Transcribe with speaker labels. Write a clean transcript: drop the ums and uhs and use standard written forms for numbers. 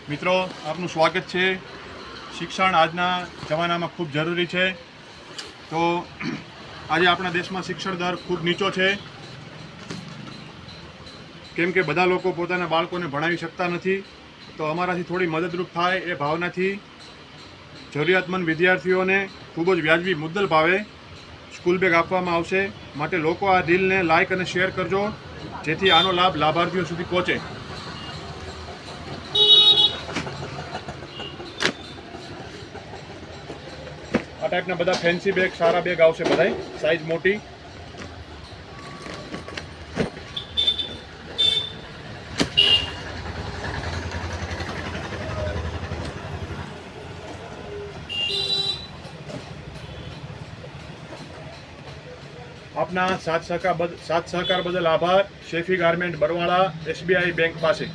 Speaker 1: મિત્રો, આપનું સ્વાગત છે। શિક્ષણ આજના જમાનામાં ખૂબ જરૂરી છે। તો આજે આપણા દેશમાં શિક્ષણ દર ખૂબ નીચો છે, કેમ કે બધા લોકો પોતાના બાળકોને ભણાવી શકતા નથી। તો અમારાથી થોડી મદદરૂપ થાય એ ભાવનાથી જરૂરિયાતમંદ વિદ્યાર્થીઓને ખૂબ જ વ્યાજબી મુદ્દલ ભાવે સ્કૂલ બેગ આપવામાં આવશે। માટે લોકો આ રીલને લાઇક અને શેર કરજો, જેથી આનો લાભ લાભાર્થીઓ સુધી પહોંચે। આ ટાઈપના બધા ફેન્સી બેગ, સારા બેગ આવશે, બધાય સાઈઝ મોટી। આપના સાથ સહકાર બદલ આભાર। શેફી ગાર્મેન્ટ બરવાળા, SBI બેંક પાસે।